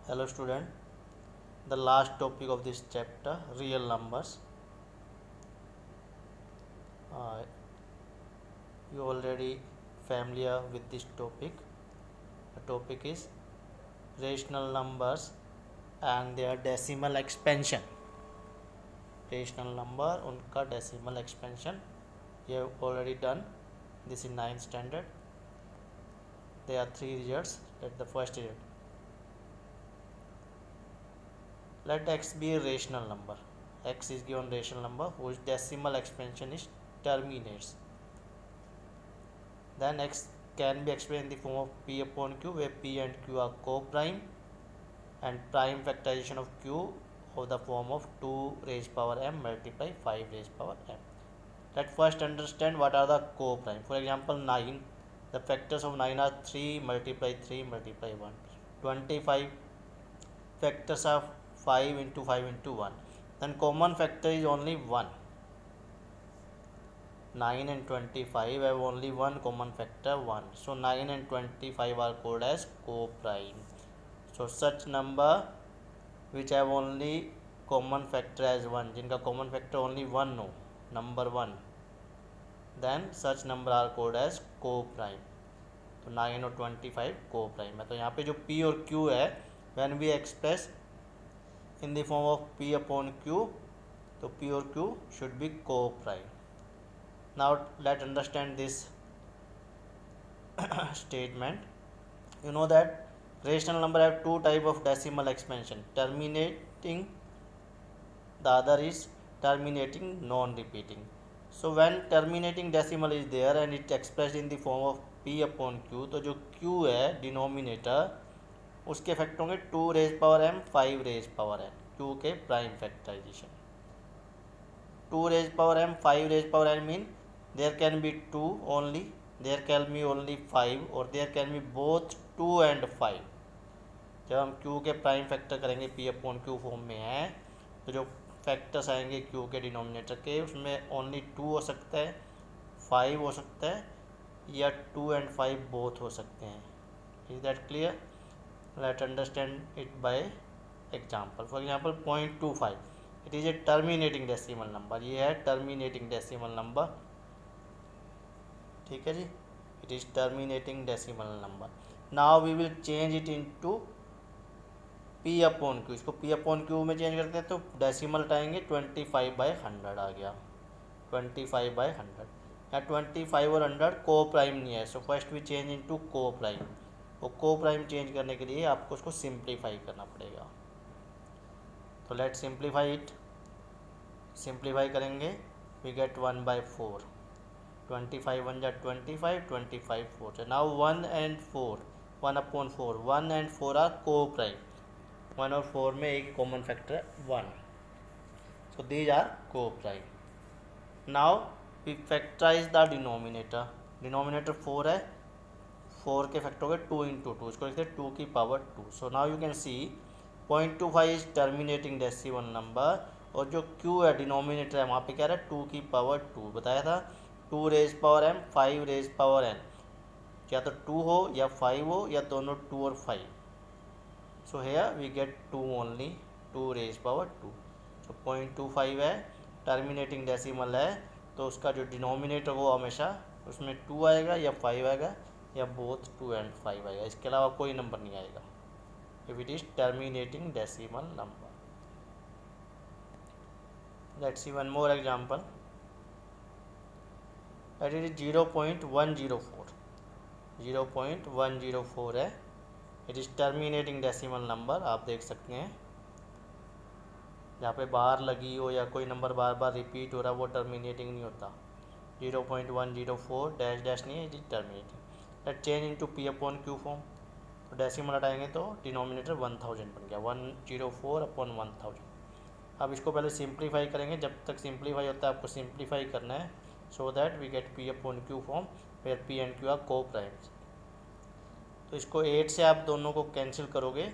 Hello student, the last topic of this chapter, real numbers. Uh, you already familiar with this topic. The topic is rational numbers and their decimal expansion. Rational number, उनका decimal expansion. You have already done this in 9th standard. There are 3 digits. Let the first digit. Let x be a rational number. X is given rational number whose decimal expansion is terminates. Then x can be expressed in the form of p upon q, where p and q are co-prime, and prime factorization of q of the form of 2 raised power m multiply 5 raised power m. Let first understand what are the co-prime. For example, 9, the factors of 9 are 3 multiply 3 multiply 1. 25, factors are 5 into 5 into 1. Then common factor is only 1. 9 and 25 have only one common factor 1. So 9 and 25 are called as co-prime. So such number which have only common factor as 1, जिनका common factor only 1 हो, number 1, then such number are called as co-prime. तो 9 और 25 co-prime है. तो यहाँ पे जो p और q है, when we express in the form of p upon q, तो p और q should be co-prime. Now let's understand this statement. You know that rational number have two type of decimal expansion, terminating, the other is terminating non-repeating. So when terminating decimal is there and it expressed in the form of p upon q, तो जो q है denominator उसके factor होंगे 2 raise power m 5 raise power n, q के prime factorisation. 2 raised power m 5 raised power n mean there can be 2 only, there can be only 5, or there can be both 2 and 5. जब हम q के prime factor करेंगे p upon q form में है, तो जो factors आएंगे q के डिनोमिनेटर के, उसमें ओनली 2 हो सकता है, 5 हो सकता है, या 2 and 5 बोथ हो सकते हैं. Is that clear? Let understand it by example. For example 0.25, it is a terminating decimal number. ये है टर्मिनेटिंग डेसिमल नंबर, ठीक है जी. It is terminating decimal number. Now we will change it into P upon Q. इसको P upon Q में change करते हैं तो डेसिमल हटाएंगे, 25/100 आ गया. 25/100. या 25 और 100 को प्राइम नहीं है, so first we change into co prime. वो को प्राइम चेंज करने के लिए आपको उसको सिंप्लीफाई करना पड़ेगा. तो लेट सिंप्लीफाई इट. सिंप्लीफाई करेंगे, वी गेट 1/4. 25 1 जा 25, 25 4. Now 1 and 4, 1 upon 4, 1 and 4 are co prime. 1 और 4 में एक कॉमन फैक्टर है 1, so these are co prime. Now we factorise the denominator. Denominator 4 है, 4 के फैक्टर हो गए 2 into 2, इसको लिखते हैं 2 की पावर 2. So now you can C 0.25 is terminating decimal number, और जो q है डिनोमिनेटर है वहाँ पे क्या रहा है 2 की पावर 2. बताया था 2 raise power m 5 raise power n, या तो 2 हो या 5 हो या दोनों 2 और 5. So here we get 2 only, 2 raise power 2. So 0.25 है, टर्मिनेटिंग डेसिमल है, तो उसका जो डिनोमिनेटर वो हमेशा उसमें 2 आएगा या 5 आएगा या बोथ 2 and 5 आएगा. इसके अलावा कोई नंबर नहीं आएगा if it is terminating decimal number. Let's see one more example. That is 0.104. 0.104 है, it is terminating decimal number. आप देख सकते हैं जहाँ पे बार लगी हो या कोई नंबर बार बार रिपीट हो रहा वो टर्मिनेटिंग नहीं होता. 0.104 डैश डैश नहीं है, it is terminating. Let change into P upon Q form. तो डेसिमल हटाएंगे तो डिनोमिनेटर 1000 बन गया, 104/1000. अब इसको पहले सिंप्लीफाई करेंगे. जब तक सिंप्लीफाई होता है आपको सिंप्लीफाई करना है, so that we get P upon Q form where P and Q are co primes. तो इसको 8 से आप दोनों को कैंसिल करोगे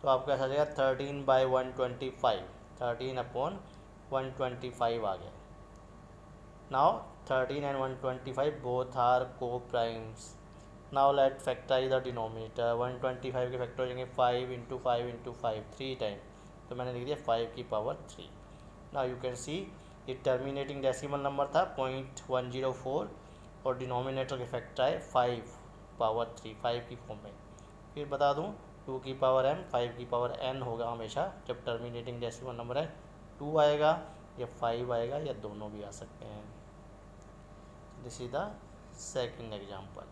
तो आपका ऐसा आ जाएगा 13/125. 13/125 आ गया. Now 13 and 125 both are co primes. Now let factorise the denominator. 125 के फैक्टर हो जाएंगे 5 इंटू 5 इंटू 5 3 टाइम, तो मैंने लिख दिया 5 की पावर 3। नाउ यू कैन सी ये टर्मिनेटिंग डेसिमल नंबर था 0.104 और डिनोमिनेटर के फैक्टर है 5 पावर 3, 5 की फॉर्म में। फिर बता दूँ 2 की पावर m 5 की पावर n होगा हमेशा जब टर्मिनेटिंग डेसिमल नंबर है। 2 आएगा या 5 आएगा या दोनों भी आ सकते हैं। This is the second example.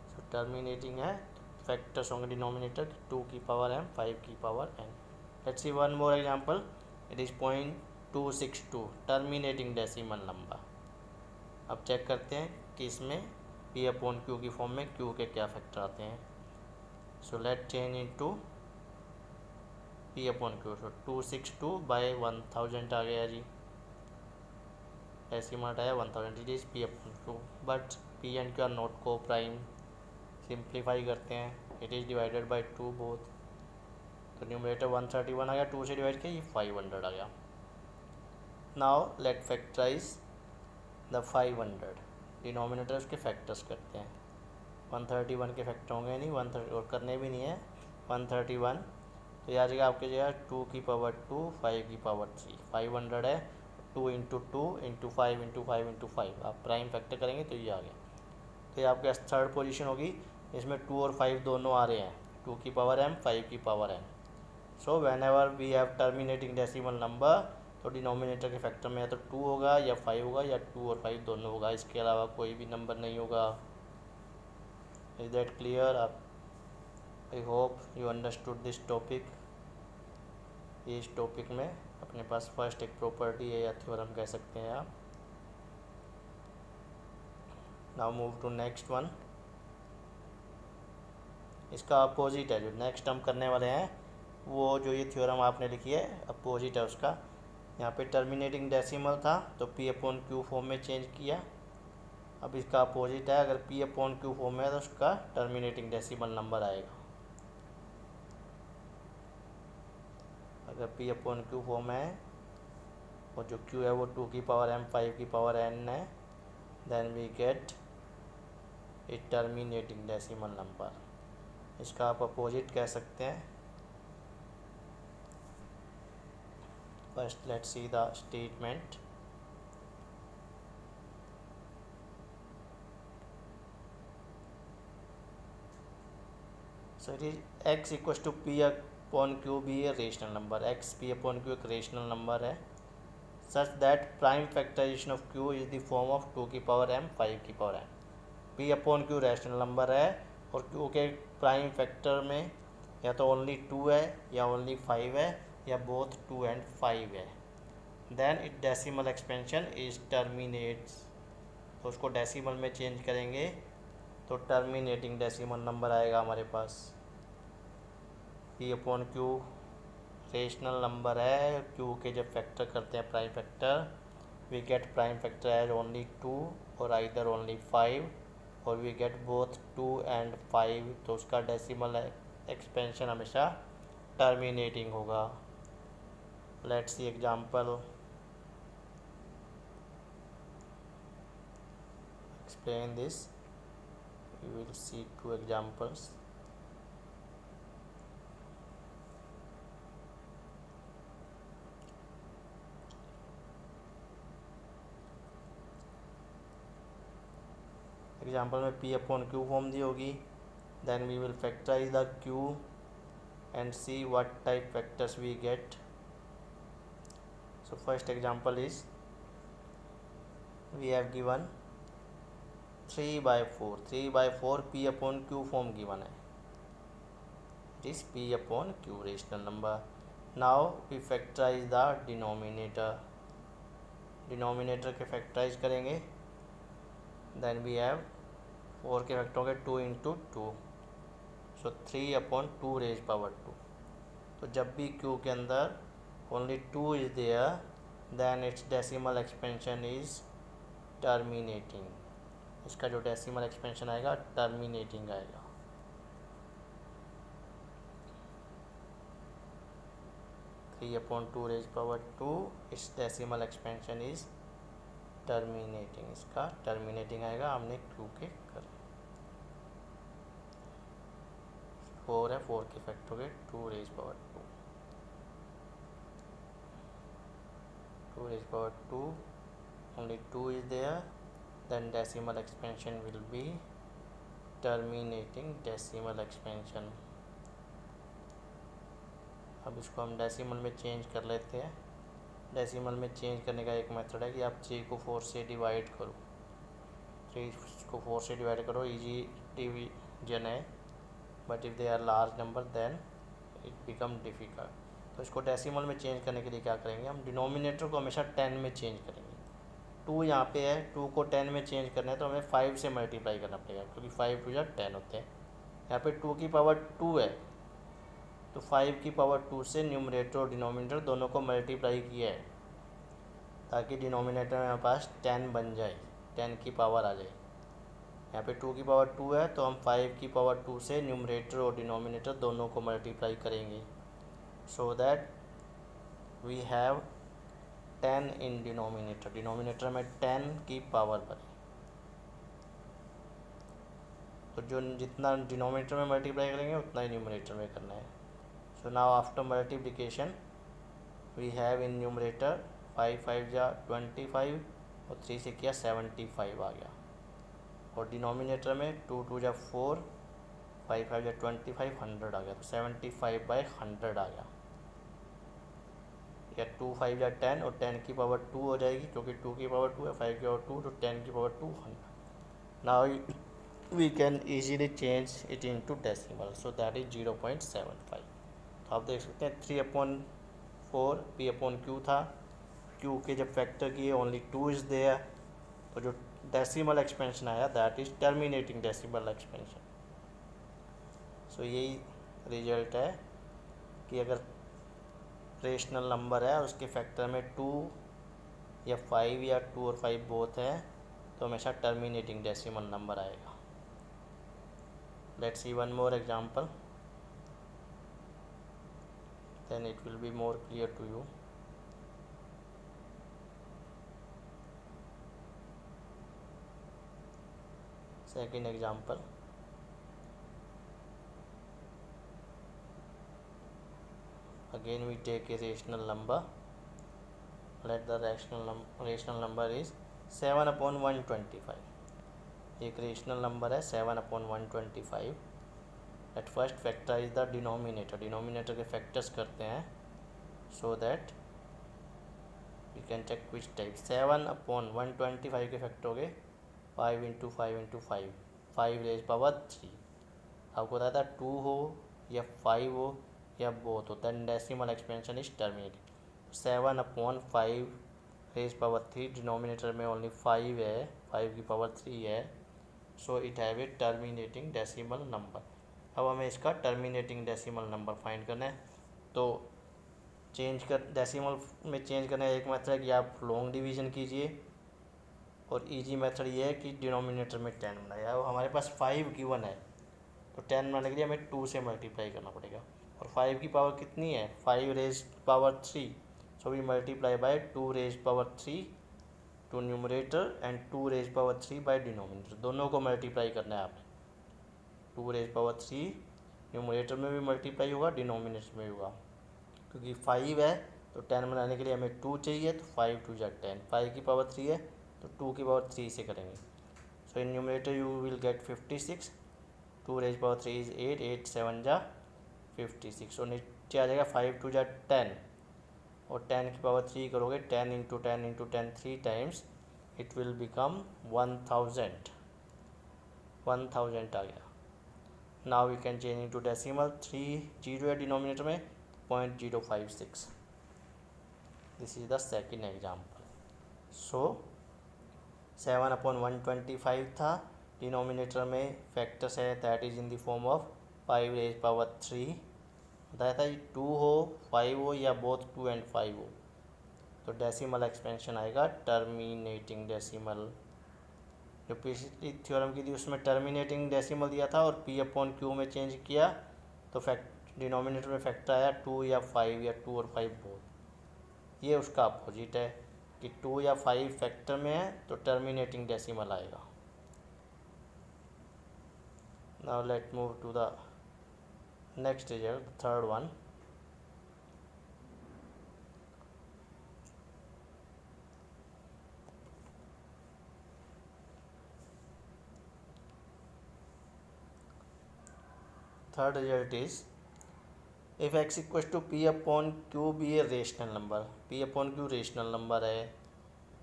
So terminating है फैक्टर्स होंगे डिनोमिनेटर 2 की पावर m 5 की power n। Let's see one more example. It is 0.262 terminating decimal number. अब चेक करते हैं कि इसमें p अपॉन q की फॉर्म में q के क्या फैक्टर आते हैं। So let change into p upon q। So 262 by 1000 आ गया जी, डेसिमल आया 1000। It is p upon q, but p and q are not co prime. Simplify करते हैं, it is divided by 2 both, तो न्यूमरेटर 131 आ गया, 2 से डिवाइड किया ये 500 आ गया। Now let factorise the 500। Denominator उसके फैक्टर्स करते हैं। 131 के फैक्टर होंगे नहीं, 130 और करने भी नहीं है। 131 तो यह आ जाएगा आपके जगह 2 की पावर 2 5 की पावर 3, 500 है 2 इंटू 2 इंटू 5 इंटू 5 इंटू 5, आप प्राइम फैक्टर करेंगे तो ये आ गया। तो ये आपके थर्ड पोजीशन होगी। इसमें 2 और 5 दोनों आ रहे हैं, 2 की पावर m 5 की power n। So whenever we have terminating decimal number तो डिनोमिनेटर के फैक्टर में या तो 2 होगा या 5 होगा या 2 और 5 दोनों होगा, इसके अलावा कोई भी नंबर नहीं होगा। Is that clear? आप I hope you understood this topic. इस टॉपिक में अपने पास फर्स्ट एक प्रॉपर्टी है या थ्योरम कह सकते हैं आप। Now move to next one. इसका अपोजिट है जो नेक्स्ट हम करने वाले हैं, वो जो ये थ्योरम आपने लिखी है अपोजिट है उसका। यहाँ पे टर्मिनेटिंग डेसिमल था तो p अपॉन क्यू फॉर्म में चेंज किया। अब इसका अपोजिट है, अगर p अपॉन क्यू फॉर्म में है तो उसका टर्मिनेटिंग डेसिमल नंबर आएगा। अगर p अपॉन क्यू फॉर्म है और जो q है वो 2 की पावर m 5 की पावर n है, then we get a terminating decimal number. इसका आप अपोजिट कह सकते हैं। First let's see the statement. So it is x equals to p upon q be a rational number। x p upon q एक rational number है such that prime factorization of q is the form of 2 की power m 5 की power n। p upon q rational number है और q के prime factor में या तो ओनली 2 है या ओनली 5 है या बोथ 2 एंड 5 है। Then it decimal expansion is terminates, तो उसको डेसिमल में चेंज करेंगे तो टर्मिनेटिंग डेसिमल नंबर आएगा हमारे पास। p upon Q rational number है, q के जब फैक्टर करते हैं prime factor we get prime factor as only 2 और आइदर ओनली 5 और वी गेट बोथ 2 एंड 5, तो उसका डेसिमल एक्सपेंशन हमेशा टर्मिनेटिंग होगा। Let's see example. Explain this, we will see 2 examples. Example में p अपॉन q फॉर्म दी होगी, then we will factorise the q and see what type factors we get. So first example is we have given 3/4 p upon q form given है। It is p upon q rational number. Now we factorise the denominator. Denominator के factorise करेंगे, then we have 4 के factor होंगे 2 into 2, so 3 upon 2 raise power 2। तो जब भी q के अंदर only 2 is there then its decimal expansion is terminating. इसका जो डेसिमल एक्सपेंशन आएगा टर्मिनेटिंग आएगा। 3/2 रेज पावर 2, इस डेसिमल एक्सपेंशन इज टर्मिनेटिंग, इसका टर्मिनेटिंग आएगा, हमने क्यू के कर 4 है, 4 के फैक्ट हो गए 2 raise power 2, 2 raised power 2, only 2 is there, then decimal expansion will be terminating decimal expansion। अब इसको हम डेसिमल में चेंज कर लेते हैं। डेसिमल में चेंज करने का एक मेथड है कि आप 3 को 4 से डिवाइड करो, 3 को 4 से डिवाइड करो, इजी डिवीजन है, but if they are large number then it become difficult. तो इसको डेसिमल में चेंज करने के लिए क्या करेंगे, हम डिनोमिनेटर को हमेशा 10 में चेंज करेंगे। 2 यहाँ पे है, 2 को 10 में चेंज करना है तो हमें 5 से मल्टीप्लाई करना पड़ेगा, क्योंकि 5 2 10 होते हैं। यहाँ पे 2 की पावर 2 है तो 5 की पावर 2 से न्यूमरेटर और डिनोमिनेटर दोनों को मल्टीप्लाई किया है, ताकि डिनोमिनेटर में हमारे पास 10 बन जाए, 10 की पावर आ जाए। यहाँ पे 2 की पावर 2 है तो हम 5 की पावर 2 से न्यूमरेटर और डिनोमिनेटर दोनों को मल्टीप्लाई करेंगे, so that we have 10 in denominator, denominator में 10 की पावर बने, तो जो जितना डिनोमिनेटर में मल्टीप्लाई करेंगे उतना ही न्यूमरेटर में करना है। So now after multiplication we have in numerator 5 5 जा 25 और 3 से किया 75 आ गया, और डिनोमिनेटर में 2 2 जा 4 5 5 जा 25 100 आ गया, तो 75/100 आ गया, या 2 5 या 10 और 10 की पावर 2 हो जाएगी, क्योंकि 2 की पावर 2 है, 5 की पावर 2 तो 10 की पावर 2 100। Now we can easily change it into decimal, so that is 0.75। तो आप देख सकते हैं 3/4 P/Q था, Q के जब फैक्टर किए ओनली 2 इज़ देयर, तो जो डेसिमल एक्सपेंशन आया that is terminating decimal expansion. So यही रिजल्ट है कि अगर रेशनल नंबर है और उसके फैक्टर में 2 या 5 या 2 और 5 बोथ है तो हमेशा टर्मिनेटिंग डेसिमल नंबर आएगा। Let's see one more example, then it will be more clear to you. Second example, again we take a rational number, let the rational number is 7/125। एक rational number है 7/125। At first factorise the denominator, denominator के factors करते हैं, so that you can check which type. 7/125 के factor हो गए 5 × 5 × 5, 5 raise power 3। आपको बताया था 2 हो या 5 हो या बोथ होता है, decimal expansion is terminating. 7/5 raise power 3, denominator में ओनली 5 है, 5 की पावर 3 है, so it have a terminating decimal number. अब हमें इसका टर्मिनेटिंग डेसिमल नंबर फाइंड करना है, तो चेंज कर डेसिमल में चेंज करने का एक मेथड है कि आप लॉन्ग डिवीजन कीजिए, और इजी मेथड ये है कि डिनोमिनेटर में 10 बनाया। अब हमारे पास 5 गिवन है तो 10 बनाने के लिए हमें 2 से मल्टीप्लाई करना पड़ेगा, और 5 की पावर कितनी है 5 raise power 3, so we multiply by 2 raise power 3 to numerator and 2 raise power 3 by denominator, दोनों को मल्टीप्लाई करना है आपने। 2 रेज पावर 3 न्यूमरेटर में भी मल्टीप्लाई होगा, डिनोमिनेटर में भी होगा, क्योंकि 5 है तो 10 बनाने के लिए हमें 2 चाहिए, तो 5 2 जा 10, 5 की पावर 3 है तो 2 की पावर 3 से करेंगे। So in numerator you will get 56, 2 raise power 3 is 8, 8 7 जा 56, और नीचे आ जाएगा 5 2 जा 10, और 10 की पावर 3 करोगे 10 × 10 × 10 3 टाइम्स, इट विल बिकम 1000 आ गया। Now we can change into decimal, 3 0 है डिनोमिनेटर में 0.056। This is the second example. So 7/125 था, डिनोमिनेटर में फैक्टर्स है that is in the form of 5 raise power 3, बताया था 2 हो 5 हो या बोथ 2 and 5 हो, तो डेसिमल एक्सपेंशन आएगा टर्मिनेटिंग डेसिमल। जो पिछली थ्योरम की थी उसमें टर्मिनेटिंग डेसिमल दिया था और P/Q में चेंज किया तो डिनोमिनेटर में फैक्टर आया 2 या 5 या 2 और 5 बोथ, ये उसका अपोजिट है कि 2 या 5 फैक्टर में है तो टर्मिनेटिंग डेसिमल आएगा। Now let move to the next result, third one. Third result is if x equal to P upon Q be a rational number, P upon Q rational number है,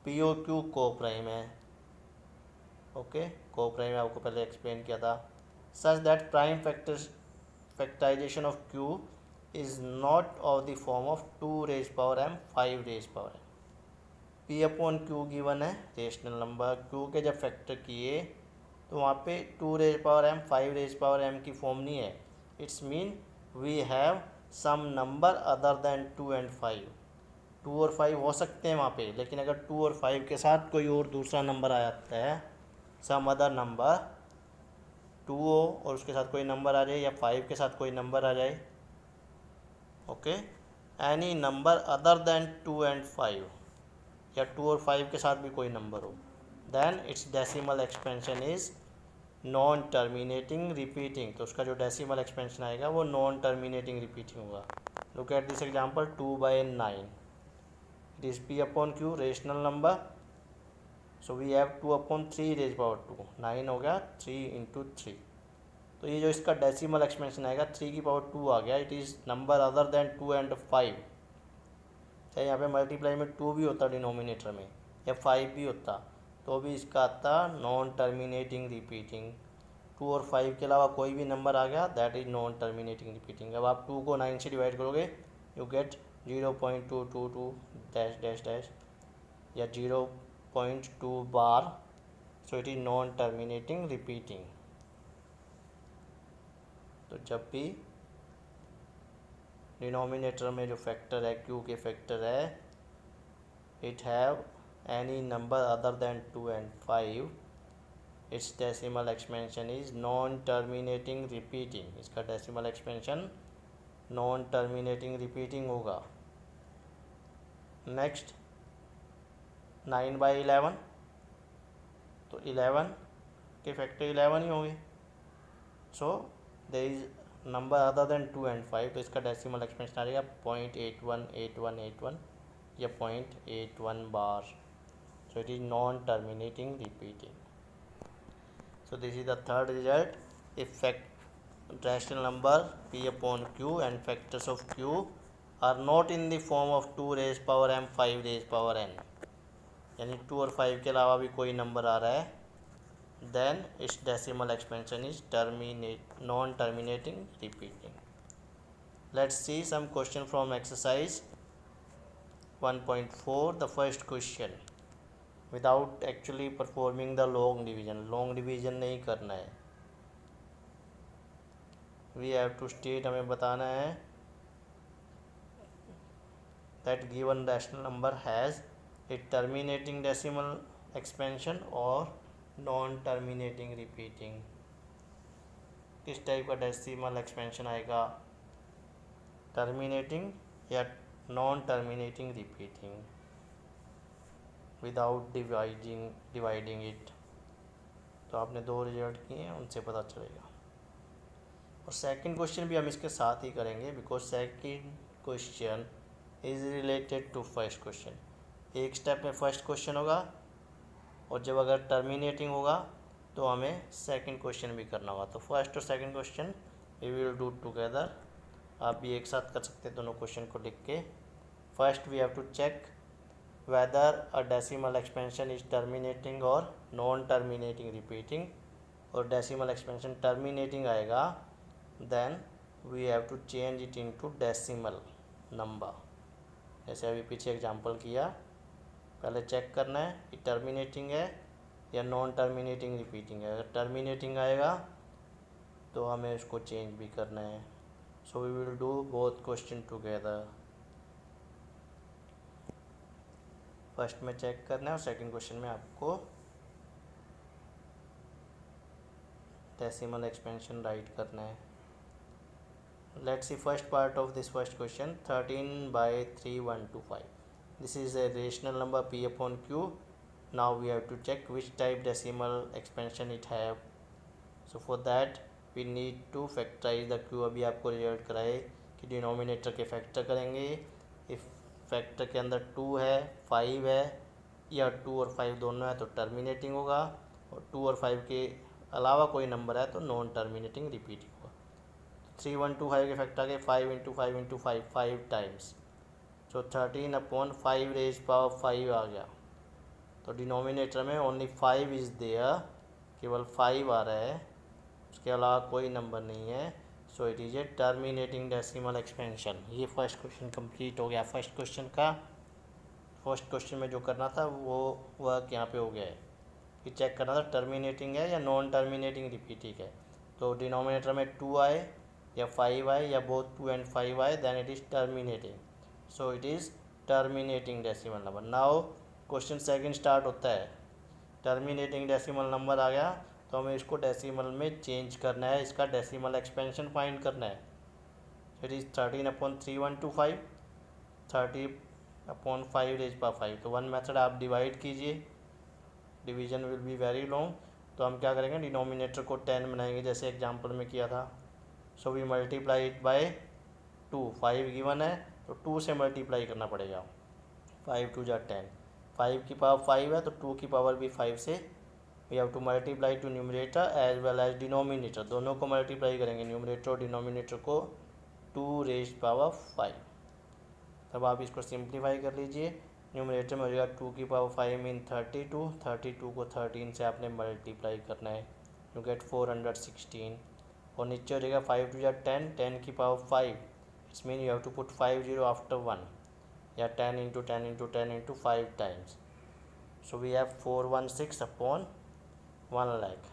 P ओ Q co prime है, okay co prime आपको पहले explain किया था, such that prime factorisation of Q is not of the form of 2 raise power m 5 raise power m। P upon Q given है rational number, Q के जब factor किए तो वहाँ पे 2 raise power m 5 raise power m की form नहीं है। It's mean we have some number other than 2 and 5। 2 और 5 हो सकते हैं वहाँ पे, लेकिन अगर 2 और 5 के साथ कोई और दूसरा नंबर आ जाता है, सम अदर नंबर 2 हो और उसके साथ कोई नंबर आ जाए या 5 के साथ कोई नंबर आ जाए, okay, any number other than 2 and 5 या 2 और 5 के साथ भी कोई नंबर हो, then its decimal expansion is non terminating repeating. तो उसका जो डेसिमल एक्सपेंशन आएगा वो नॉन टर्मिनेटिंग रिपीटिंग होगा। Look at this example 2/9, it is P upon Q rational number, so we have 2/3 raise power 2, 9 हो गया 3 into 3। तो ये जो इसका डेसिमल एक्सपेंशन आएगा 3 की पावर 2 आ गया, it is number other than 2 and 5। चाहे यहाँ पे मल्टीप्लाई में 2 भी होता डिनोमिनेटर में या 5 भी होता तो भी इसका आता नॉन टर्मिनेटिंग रिपीटिंग। 2 और 5 के अलावा कोई भी नंबर आ गया that is non terminating repeating. अब आप 2 को 9 से डिवाइड करोगे you get 0.222 dash dash dash या 0.2 bar, so it is non terminating repeating. तो जब भी डिनोमिनेटर में जो फैक्टर है क्यू के फैक्टर है it have any number other than 2 and 5, its decimal expansion is non-terminating repeating। इसका decimal expansion non-terminating repeating होगा। नेक्स्ट 9/11, तो 11 के फैक्टर 11 ही होंगे, so there is number other than 2 and 5, तो इसका डेसिमल एक्सपेंशन आ जाएगा 0.818181 या 0.81 बार। So it is non-terminating repeating. So this is the third result. If rational number p upon q and factors of q are not in the form of 2 raised power m 5 raised power n, यानी 2 और 5 के अलावा भी कोई number आ रहा है, then its decimal expansion is non-terminating repeating. Let's see some question from exercise 1.4. The first question, without actually performing the long division, long division नहीं करना है, वी हैव टू स्टेट, हमें बताना है that given rational number has a terminating decimal expansion और non terminating repeating. किस type का decimal expansion आएगा, टर्मिनेटिंग या non terminating repeating without dividing it. तो आपने 2 रिजल्ट किए हैं, उनसे पता चलेगा। और सेकंड क्वेश्चन भी हम इसके साथ ही करेंगे because second question is related to first question. एक स्टेप में फर्स्ट क्वेश्चन होगा और जब अगर टर्मिनेटिंग होगा तो हमें सेकंड क्वेश्चन भी करना होगा। तो फर्स्ट और second question we will do together. आप भी एक साथ कर सकते हैं दोनों क्वेश्चन को लिख के। First we have to check whether a decimal expansion is terminating or non-terminating repeating, और decimal expansion terminating आएगा then we have to change it into decimal number। जैसे अभी पीछे एग्जांपल किया, पहले चेक करना है कि terminating है या नॉन टर्मिनेटिंग रिपीटिंग है। अगर टर्मिनेटिंग आएगा तो हमें उसको चेंज भी करना है। So we will do both question together. First में चेक करना है और सेकंड क्वेश्चन में आपको डेसिमल एक्सपेंशन राइट करना है। Let's see first part of this first question. 13 by 3125. This is a rational number p upon q. Now we have to check which type decimal expansion it have. So for that we need to factorize the q. अभी आपको result कराए कि denominator के factor करेंगे. If factor के अंदर 2 है 5 है या 2 और 5 दोनों है तो टर्मिनेटिंग होगा, और 2 और 5 के अलावा कोई नंबर है तो नॉन टर्मिनेटिंग रिपीटिंग होगा. 3125 के फैक्टर के 5 इंटू 5 इंटू 5 5 टाइम्स. सो 13 अपॉन 5 रेज पावर 5 आ गया. तो डिनोमिनेटर में ओनली 5 इज़ देयर, केवल 5 आ रहा है, उसके अलावा कोई नंबर नहीं है. So it is a terminating decimal expansion. ये फर्स्ट क्वेश्चन कंप्लीट हो गया. फर्स्ट क्वेश्चन में जो करना था वो वर्क यहाँ पे हो गया है कि चेक करना था टर्मिनेटिंग है या नॉन टर्मिनेटिंग रिपीटिंग है. तो डिनोमिनेटर में 2 आए या 5 आए या बोथ 2 and 5 आए, then it is terminating. So it is terminating decimal number. Now question second start होता है. टर्मिनेटिंग डेसिमल नंबर आ गया तो हमें इसको डेसिमल में चेंज करना है, इसका डेसिमल एक्सपेंशन फाइंड करना है. It is 13 upon 3125, 30 upon 5 raise power 5. तो वन मेथड आप डिवाइड कीजिए, division will be very long. तो हम क्या करेंगे, डिनोमिनेटर को 10 बनाएंगे जैसे एग्जांपल में किया था. So we multiply it by 2. 5 given है तो 2 से मल्टीप्लाई करना पड़ेगा. 5 2 जा 10, 5 की पावर 5 है तो 2 की पावर भी 5 से. We have to multiply to numerator as well as denominator, दोनों को मल्टीप्लाई करेंगे, न्यूमरेटर और डिनोमिनेटर को 2 रेज पावर 5. तब आप इसको सिंप्लीफाई कर लीजिए. न्यूमरेटर में हो जाएगा 2 की पावर 5 मीन 32, 32 को 13 से आपने मल्टीप्लाई करना है, यू गेट 416. और नीचे हो जाएगा 5 2 जा 10, 10 की पावर 5, it's mean you have to put 5 0 after 1, या 10 into 10 into 10 into 5 times. So we have 416 upon 1 lakh.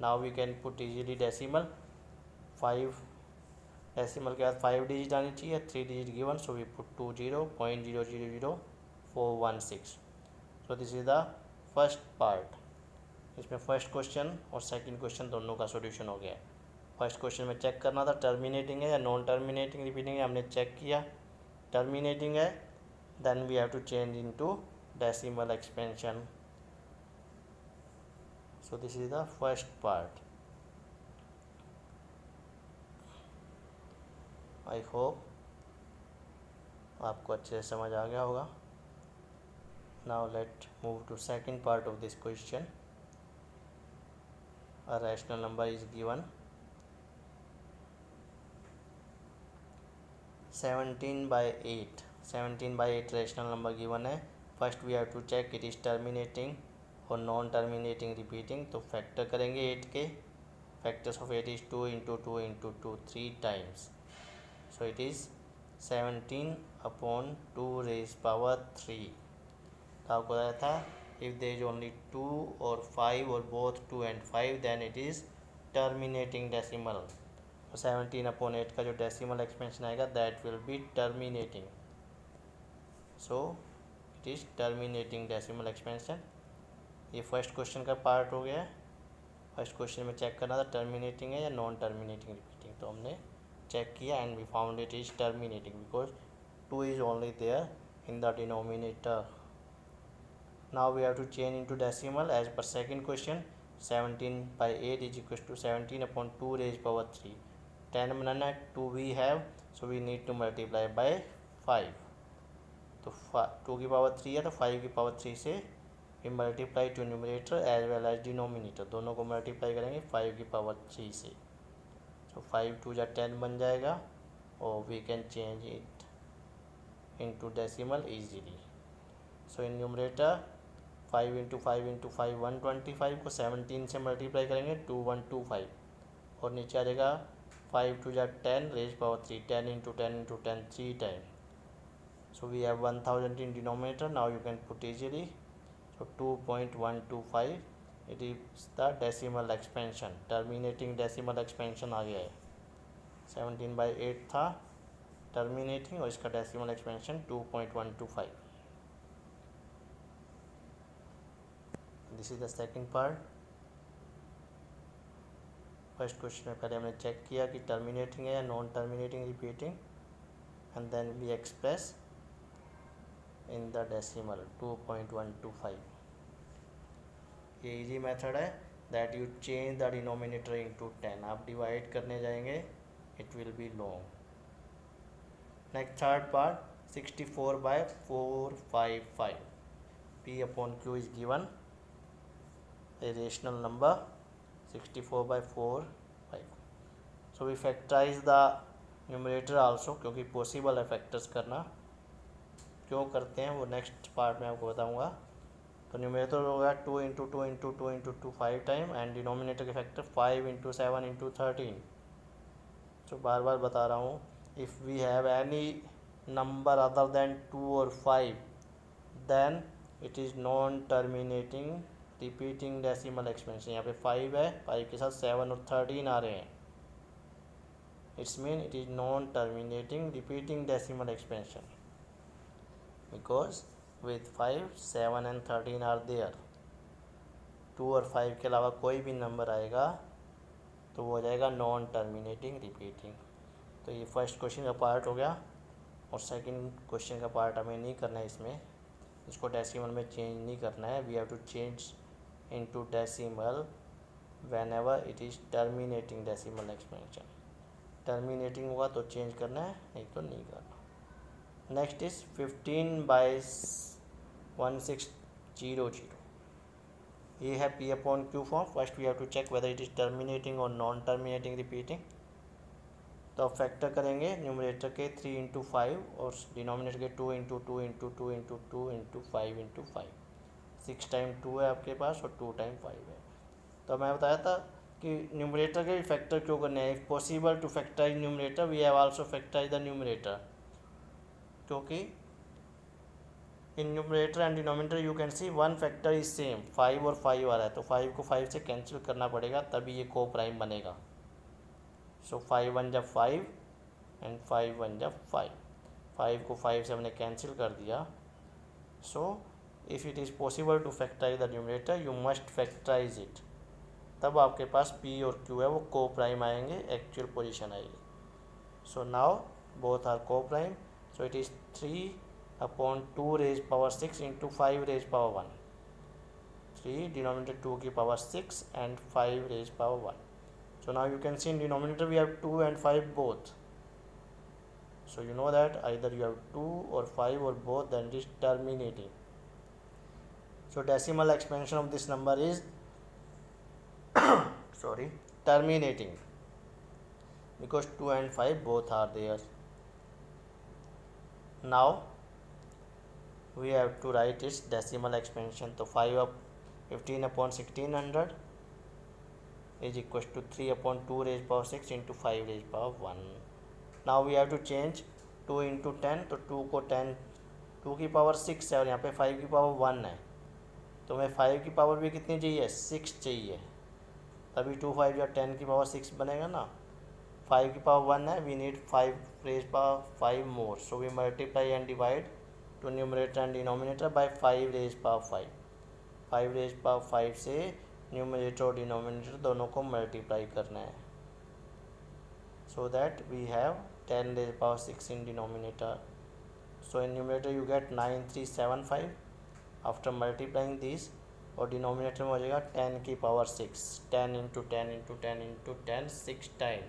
Now we can put easily decimal. 5 decimal के बाद 5 डिजिट आनी चाहिए, 3 digit given, so we put 20.000416. So this is the first part. इसमें first question और second question दोनों का solution हो गया है. फर्स्ट क्वेश्चन में चेक करना था टर्मिनेटिंग है या नॉन टर्मिनेटिंग रिपीटिंग है, हमने चेक किया. टर्मिनेटिंग है, then we have to change into decimal expansion. So this is the first part. I hope आपको अच्छे से समझ आ गया होगा. Now let move to second part of this question. A rational number is given 17/8. 17/8 rational number given है. First we have to check it is terminating और non terminating repeating. तो फैक्टर करेंगे 8 के. Factors of 8 is 2 into 2 into 2 3 times. So it is 17 upon 2 raise power 3. तो आपको बताया था if there is only 2 और 5 और both 2 and 5 then it is terminating decimal. 17 upon 8 का जो डेसिमल एक्सपेंशन आएगा that will be terminating. So it is terminating decimal expansion. ये फर्स्ट क्वेश्चन का पार्ट हो गया है. फर्स्ट क्वेश्चन में चेक करना था टर्मिनेटिंग है या नॉन टर्मिनेटिंग रिपीटिंग. तो हमने चेक किया and we found it is terminating because 2 is only there in the denominator. Now we have to change into decimal as per second question. 17/8 is equal to 17 upon 2 raise power 3. 10 बनाना है, 2 we have, so we need to multiply by 5. तो 2 की power 3 है तो 5 की power 3 से we multiply to numerator as well as denominator, दोनों को मल्टीप्लाई करेंगे 5 की पावर 3 से. सो 5 2 जा 10 बन जाएगा और we can change it into decimal easily. So in numerator 5 into 5 into 5 125 को 17 से मल्टीप्लाई करेंगे 2125. और नीचे आ जाएगा 5 2 जा 10 raise power 3, 10 into 10 into 10 3 time. So we have 1000 in denominator. Now you can put easily. So 2.125 it is the decimal expansion. Terminating decimal expansion आ गया है. 17/8 था टर्मिनेटिंग और इसका decimal expansion 2.125. This is the second part. First question में पहले हमने check किया कि टर्मिनेटिंग है या non terminating repeating, and then we express in the decimal 2.125। ये इजी मेथड है that you change the denominator into 10। आप डिवाइड करने जाएंगे, it will B long. Next third part 64/455, P upon Q is given a rational number 64/455. So we factorize the numerator also, क्योंकि possible है factors करना। क्यों करते हैं वो नेक्स्ट पार्ट में आपको बताऊंगा। तो न्यूमरेटर होगा 2 into 2 into 2 into 2 5 time, and denominator के फैक्टर 5 इंटू 7 इंटू 13। तो बार बार बता रहा हूँ, if we have any number other than 2 और 5 then it is non terminating repeating decimal expansion. यहाँ पे 5 है, 5 के साथ 7 और 13 आ रहे हैं, it's mean it is non terminating repeating decimal expansion, because with 5, 7 and 13 are there। 2 और 5 के अलावा कोई भी नंबर आएगा तो वो हो जाएगा नॉन टर्मिनेटिंग रिपीटिंग। तो ये फर्स्ट क्वेश्चन का पार्ट हो गया, और सेकंड क्वेश्चन का पार्ट हमें नहीं करना है इसमें, इसको डेसिमल में चेंज नहीं करना है। We have to change into decimal whenever it is terminating decimal expansion. Terminating होगा तो चेंज करना है, नहीं तो नहीं करना। Next is 15/1600। ये है P upon Q form. First we have to check whether it is terminating और नॉन टर्मिनेटिंग रिपीटिंग। तो अब फैक्टर करेंगे न्यूमरेटर के 3 इंटू 5 और डिनोमिनेटर के 2 into 2 into 2 into 2 into 5 into 5। 6 time 2 है आपके पास और 2 टाइम 5 है। तो मैं बताया था कि न्यूमरेटर के फैक्टर क्यों करने हैं। If possible to factorise numerator we have also factorise the numerator, क्योंकि in numerator and denominator you can see one factor is same. 5 और 5 आ रहा है तो 5 को 5 से कैंसिल करना पड़ेगा, तभी ये को प्राइम बनेगा। सो 5 1 जब 5 एंड 5 1 जब 5, 5 को 5 से हमने कैंसिल कर दिया। So if it is possible to factorise the numerator you must factorise it, तब आपके पास P और Q है वो को प्राइम आएंगे, एक्चुअल पोजीशन आएगी। So now both are co prime, so it is 3 upon 2 raised power 6 into 5 raised power 1। 3 denominator 2 की power 6 and 5 raised power 1। So now you can see in denominator we have 2 and 5 both, so you know that either you have 2 or 5 or both, then it is terminating। So decimal expansion of this number is sorry, terminating, because 2 and 5 both are there। Now we have to write its decimal expansion। तो 15 upon 1600 is equals to 3 upon 2 raised power 6 into 5 raised power 1। Now we have to change 2 into 10, तो 2 को 10, 2 की power 6 है और यहाँ पे 5 की power 1 है, तो हमें 5 की पावर भी कितनी चाहिए, 6 चाहिए, तभी 2 5 या 10 की पावर 6 बनेगा ना। 5 की पावर 1 है, we need 5 raised power 5 more, so we multiply and divide to numerator and denominator by 5 raised power 5। 5 raised power 5 से न्यूमरेटर और डिनोमिनेटर दोनों को मल्टीप्लाई करना है, so that we have 10 raised power 6 in denominator। So in numerator you get 9375 after multiplying these, और denominator में हो जाएगा 10 की power 6, 10 into 10 into 10 into 10 6 time.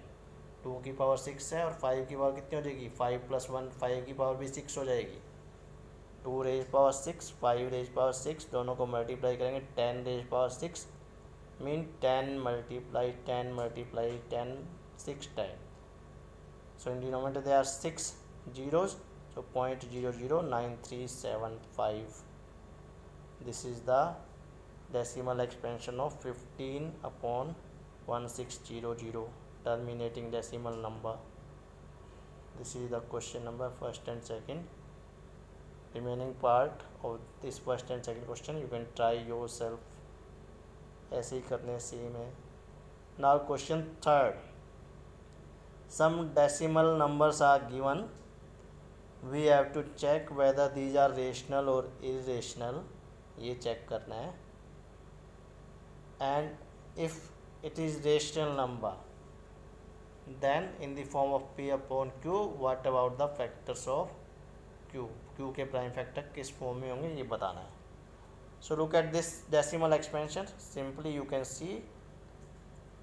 2 की पावर 6 है और 5 की पावर कितनी हो जाएगी, 5 + 1 5 की पावर भी 6 हो जाएगी। 2 raised power 6 5 raised power 6 दोनों को मल्टीप्लाई करेंगे, 10 raised power 6 mean 10 multiply 10 multiply 10 6 time. So in denominator there are 6 zeros, so 0.009375। This is the decimal expansion of 15 upon 1600, terminating decimal number। This is the question number first and second। Remaining part of this first and second question you can try yourself, ऐसे ही करने same है। Now question third, some decimal numbers are given, we have to check whether these are rational or irrational, ये check करना है। And if it is rational number, then in the form of p upon q, what about the factors of q, q के prime factor किस form में होंगे ये बताना है. So look at this decimal expansion. Simply you can see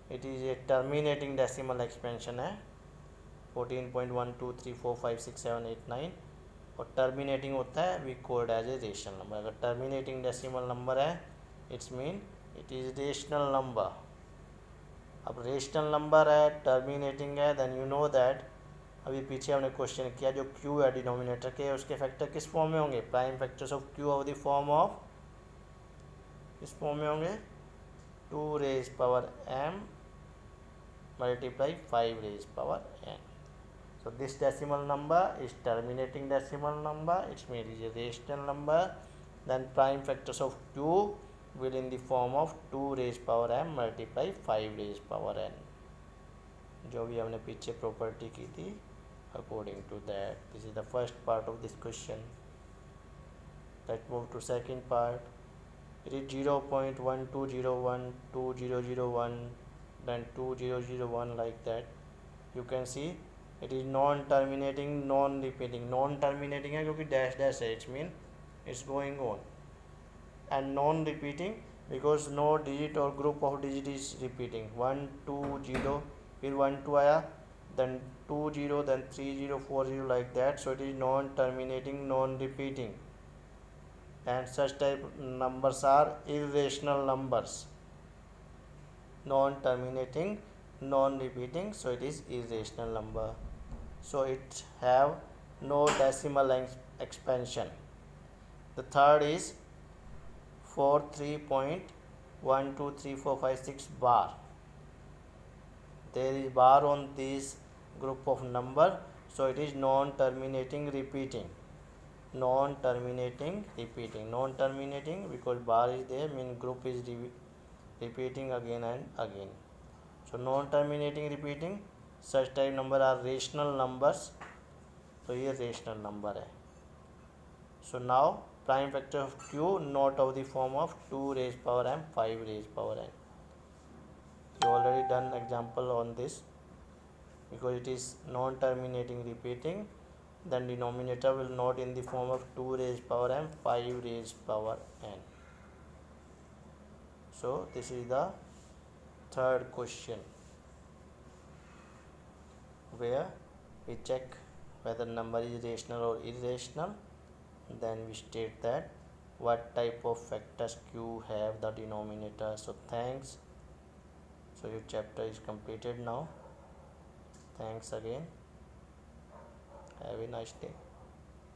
it is a terminating decimal expansion है 14.123456789 और terminating होता है we code as a rational number. अगर टर्मिनेटिंग डेसिमल नंबर है it's mean it is rational number. अब rational number है, terminating है, then you know that अभी पीछे हमने क्वेश्चन किया जो क्यू है डिनोमिनेटर के, उसके फैक्टर किस फॉर्म में होंगे, prime factors of Q of the form of, किस फॉर्म में होंगे, 2 raise power m multiply 5 raised power n. So this decimal number is terminating decimal number, it means it is a rational number. Then prime factors of q will in the form of 2 raised power m multiply 5 raised power n. जो भी हमने पीछे property की थी according to that. This is the first part of this question. Let's move to second part. It is 0.12012001 then 2001 like that. You can see it is non terminating non repeating. Non terminating है क्योंकि dash dash है, it mean it's going on, and non repeating because no digit or group of digit is repeating. 1 2 0 फिर 1 2 आया, then 2 0 then 3 0 4 0 like that. So it is non terminating non repeating, and such type numbers are irrational numbers. Non-terminating non-repeating, so it is irrational number. So it have no decimal expansion. The third is 43.12345 bar. There is bar on this group of number, so it is non-terminating repeating. Non-terminating repeating, non-terminating because bar is there mean group is repeating again and again. So non-terminating repeating, such type number are rational numbers. तो ये rational number है. So now prime factor of q not of the form of 2 raised power m 5 raised power n. You already done example on this because it is non-terminating repeating, then denominator will not in the form of 2 raised power m 5 raised power n. So this is the third question where we check whether number is rational or irrational, then we state that what type of factors q have the denominator. So thanks. So your chapter is completed now. Thanks again. Have a nice day.